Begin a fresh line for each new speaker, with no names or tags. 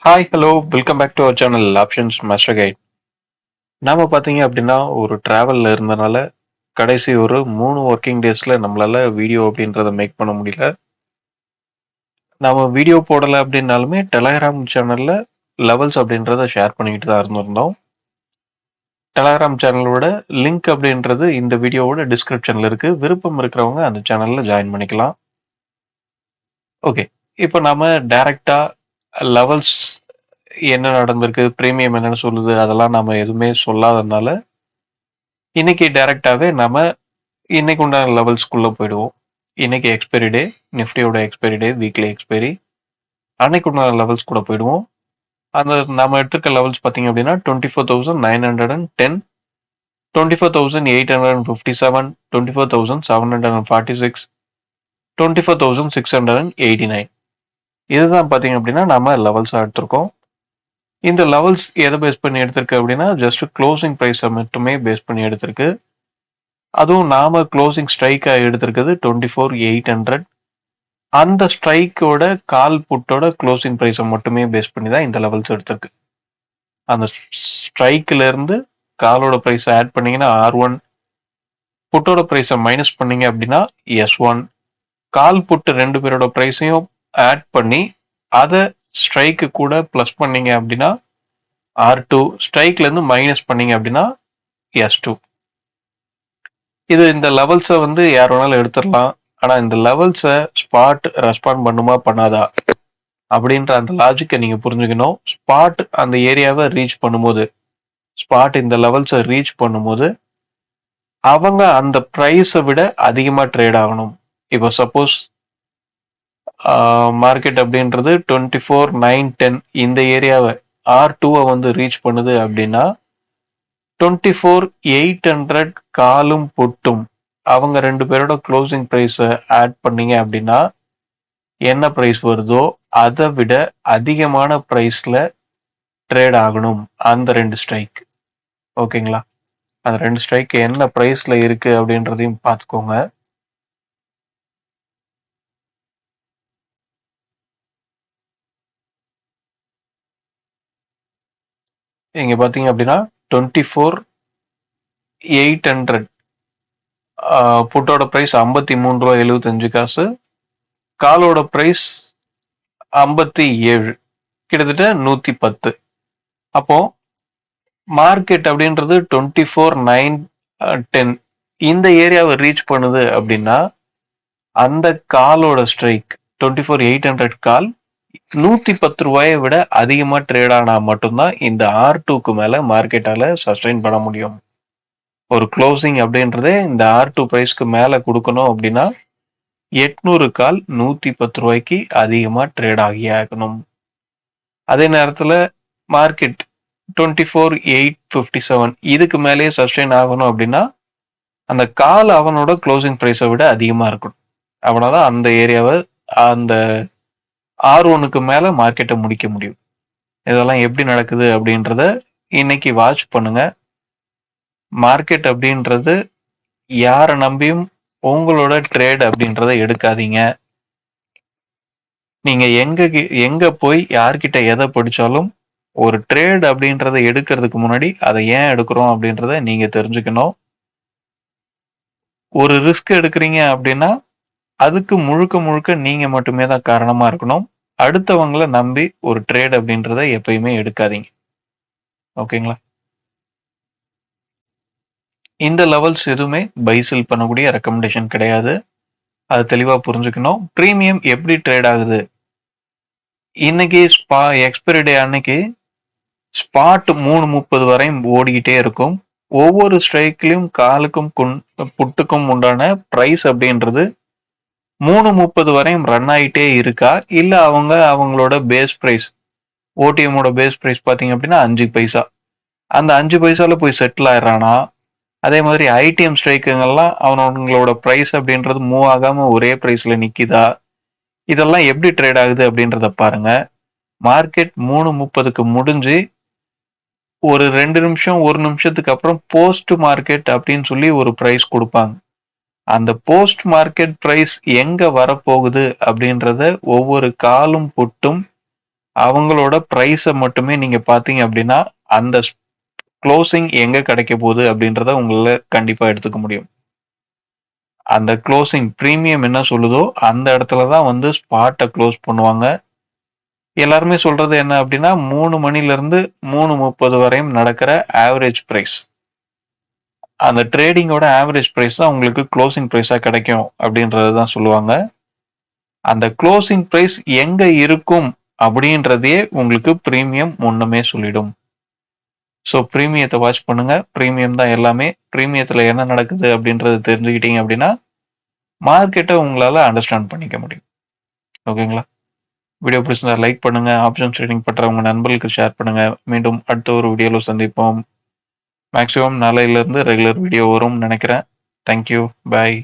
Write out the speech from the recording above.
Hi hello welcome back to our channel options master guide. நாம பார்த்தீங்க அப்படின்னா ஒரு டிராவலில் இருந்தனால கடைசி ஒரு 3 ஒர்க்கிங் டேஸில் நம்மளால வீடியோ அப்படின்றத மேக் பண்ண முடியல. நாம வீடியோ போடலை அப்படின்னாலுமே டெலகிராம் சேனலில் லெவல்ஸ் அப்படின்றத ஷேர் பண்ணிக்கிட்டு தான் இருந்திருந்தோம். டெலகிராம் சேனலோட லிங்க் அப்படின்றது இந்த வீடியோவோட டிஸ்கிரிப்ஷனில் இருக்குது. விருப்பம் இருக்கிறவங்க அந்த சேனலில் ஜாயின் பண்ணிக்கலாம். ஓகே, இப்போ நாம டைரக்டாக லெவல்ஸ் என்ன நடந்திருக்கு, பிரீமியம் என்னன்னு சொல்லுது, அதெல்லாம் நம்ம எதுவுமே சொல்லாதனால இன்னைக்கு டைரக்டாவே நம்ம இன்னைக்கு உண்டான லெவல்ஸ்குள்ள போயிடுவோம். இன்னைக்கு எக்ஸ்பைரி டே, நிஃப்டியோட எக்ஸ்பைரி டே, வீக்லி எக்ஸ்பைரி. அன்னைக்கு உண்டான லெவல்ஸ் கூட போயிடுவோம். அந்த நம்ம எடுத்துக்க லெவல்ஸ் பார்த்தீங்க அப்படின்னா 24,910, 24,857, 24,746, 24,689. இதுதான் பார்த்தீங்க அப்படின்னா நம்ம லெவல்ஸாக எடுத்திருக்கோம். இந்த லெவல்ஸ் எதை பேஸ் பண்ணி எடுத்திருக்கு அப்படின்னா ஜஸ்ட் க்ளோசிங் ப்ரைஸை மட்டுமே பேஸ் பண்ணி எடுத்திருக்கு. அதுவும் நாம க்ளோசிங் ஸ்ட்ரைக்கா எடுத்திருக்கிறது 24,800. அந்த ஸ்ட்ரைக்கோட கால் புட்டோட க்ளோசிங் ப்ரைஸை மட்டுமே பேஸ் பண்ணி தான் இந்த லெவல்ஸ் எடுத்திருக்கு. அந்த ஸ்ட்ரைக்ல இருந்து காலோட ப்ரைஸை ஆட் பண்ணீங்கன்னா R1, புட்டோட ப்ரைஸை மைனஸ் பண்ணீங்க அப்படின்னா S1, கால் புட்டு ரெண்டு பேரோட ப்ரைஸையும் ஆட் பண்ணி அதை ஸ்ட்ரைக்கு கூட ப்ளஸ் பண்ணீங்க அப்படின்னா R2, ஸ்ட்ரைக்ல இருந்து மைனஸ் பண்ணீங்க அப்படின்னா S2. இது இந்த லெவல்ஸை யார் வேணாலும் எடுத்துடலாம். ஆனா இந்த லெவல்ஸை ஸ்பாட் ரெஸ்பாண்ட் பண்ணுமா பண்ணாதா அப்படின்ற அந்த லாஜிக்கை நீங்க புரிஞ்சுக்கணும். ஸ்பாட் அந்த ஏரியாவை ரீச் பண்ணும்போது, ஸ்பாட் இந்த லெவல்ஸை ரீச் பண்ணும்போது அவங்க அந்த ப்ரைஸை விட அதிகமா ட்ரேட் ஆகணும். இப்போ சப்போஸ் மார்க்கெட் அப்படின்றது 24,910 இந்த ஏரியாவை R2 ரீச் பண்ணுது அப்படின்னா 24,800 காலும் புட்டும் அவங்க ரெண்டு பேரோட க்ளோசிங் ப்ரைஸை ஆட் பண்ணீங்க அப்படின்னா என்ன ப்ரைஸ் வருதோ அதை விட அதிகமான ப்ரைஸில் ட்ரேட் ஆகணும் அந்த ரெண்டு ஸ்ட்ரைக். ஓகேங்களா? அந்த ரெண்டு ஸ்ட்ரைக் என்ன ப்ரைஸில் இருக்கு அப்படின்றதையும் பார்த்துக்கோங்க. இங்க பார்த்தீங்க அப்படின்னா 24,800 புட்டோட ப்ரைஸ் 53.75, காலோட ப்ரைஸ் 57, கிட்டத்தட்ட 110. அப்போ மார்க்கெட் அப்படின்றது 24,910 இந்த ஏரியாவை ரீச் பண்ணுது அப்படின்னா அந்த காலோட ஸ்ட்ரைக் 24,800 கால் 110 ரூபாயை விட அதிகமா ட்ரேட் ஆனா மட்டும்தான் இந்த R2க்கு மேல மார்க்கெட்டால சஸ்டைன் பண்ண முடியும். ஒரு க்ளோசிங் அப்படின்றதே இந்த R2 பிரைஸ்க்கு மேல கொடுக்கணும் அப்படின்னா 800 கால் 110 ரூபாய்க்கு அதிகமா ட்ரேட் ஆகணும். அதே நேரத்துல மார்க்கெட் 24,857 இதுக்கு மேலேயே சஸ்டைன் ஆகணும் அப்படின்னா அந்த கால் அவனோட க்ளோசிங் ப்ரைஸை விட அதிகமா இருக்கணும். அவனாதான் அந்த ஏரியாவை அந்த R1க்கு மேல மார்க்கெட்டை முடிக்க முடியும். இதெல்லாம் எப்படி நடக்குது அப்படின்றத இன்னைக்கு வாட்ச் பண்ணுங்க. மார்க்கெட் அப்படின்றது யாரை நம்பியும் உங்களோட ட்ரேட் அப்படின்றத எடுக்காதீங்க. நீங்க எங்க போய் யார்கிட்ட எதை படிச்சாலும் ஒரு ட்ரேட் அப்படின்றத எடுக்கிறதுக்கு முன்னாடி அதை ஏன் எடுக்கிறோம் அப்படின்றத நீங்க தெரிஞ்சுக்கணும். ஒரு ரிஸ்க் எடுக்கிறீங்க அப்படின்னா அதுக்கு முழுக்க முழுக்க நீங்க மட்டுமே தான் காரணமா இருக்கணும். அடுத்தவங்களை நம்பி ஒரு ட்ரேட் அப்படின்றத எப்பயுமே எடுக்காதீங்க. ஓகேங்களா? இந்த லெவல்ஸ் எதுவுமே பை செல் பண்ணக்கூடிய ரெக்கமெண்டேஷன் கிடையாது. அது தெளிவா புரிஞ்சுக்கணும். பிரீமியம் எப்படி ட்ரேட் ஆகுது? இன்னைக்கு எக்ஸ்பைரி டே அன்னைக்கு ஸ்பாட் 3:30 வரையும் ஓடிக்கிட்டே இருக்கும். ஒவ்வொரு ஸ்ட்ரைக்லயும் காலுக்கும் புட்டுக்கும் உண்டான பிரைஸ் அப்படின்றது 3:30 வரையும் ரன் ஆகிட்டே இருக்கா, இல்ல அவங்களோட பேஸ் பிரைஸ் ஓடிஎம்மோட பேஸ் பிரைஸ் பாத்தீங்க அப்படின்னா 5 பைசா, அந்த 5 பைசால போய் செட்டில் ஆயிடுறானா? அதே மாதிரி ஐடிஎம் ஸ்ட்ரைக்குங்கெல்லாம் அவங்களோட பிரைஸ் அப்படின்றது மூவ் ஆகாம ஒரே பிரைஸ்ல நிக்குதா? இதெல்லாம் எப்படி ட்ரேட் ஆகுது அப்படின்றத பாருங்க. மார்க்கெட் 3:30க்கு முடிஞ்சு ஒரு 2 நிமிஷம் 1 நிமிஷத்துக்கு அப்புறம் போஸ்ட் மார்க்கெட் அப்படின்னு சொல்லி ஒரு பிரைஸ் கொடுப்பாங்க. அந்த போஸ்ட் மார்க்கெட் பிரைஸ் எங்க வரப்போகுது அப்படின்றத ஒவ்வொரு காலும் புட்டும் அவங்களோட பிரைஸ மட்டுமே நீங்க பார்த்தீங்க அப்படின்னா, அந்த குளோசிங் எங்க கிடைக்க போகுது அப்படின்றத உங்களால கண்டிப்பா எடுத்துக்க முடியும். அந்த குளோசிங் பிரீமியம் என்ன சொல்லுதோ, அந்த இடத்துல தான் வந்து ஸ்பாட்ட குளோஸ் பண்ணுவாங்க. எல்லாருமே சொல்றது என்ன அப்படின்னா, 3 மணிலிருந்து 3:30 வரையும் நடக்கிற ஆவரேஜ் பிரைஸ். அந்த ட்ரேடிங்கோட ஆவரேஜ் பிரைஸ் தான் உங்களுக்கு குளோசிங் பிரைஸா கிடைக்கும் அப்படின்றது தான் சொல்லுவாங்க. அந்த குளோசிங் பிரைஸ் எங்க இருக்கும் அப்படின்றதையே உங்களுக்கு பிரீமியம் முன்னமே சொல்லிடும். ஸோ பிரீமியத்த வாட்ச் பண்ணுங்க. பிரீமியம் தான் எல்லாமே. பிரீமியத்துல என்ன நடக்குது அப்படின்றத தெரிஞ்சுக்கிட்டீங்க அப்படின்னா, மார்க்கெட்ட உங்களால அண்டர்ஸ்டாண்ட் பண்ணிக்க முடியும். ஓகேங்களா? வீடியோ பிடிச்சிருந்தா லைக் பண்ணுங்க. ஆப்ஷன்ஸ் ட்ரேடிங் பண்ற உங்க நண்பர்களுக்கு ஷேர் பண்ணுங்க. மீண்டும் அடுத்த ஒரு வீடியோல சந்திப்போம். மேக்ஸிமம் நாளையிலிருந்து ரெகுலர் வீடியோ வரும்னு நினைக்கிறேன். Thank you. பாய்.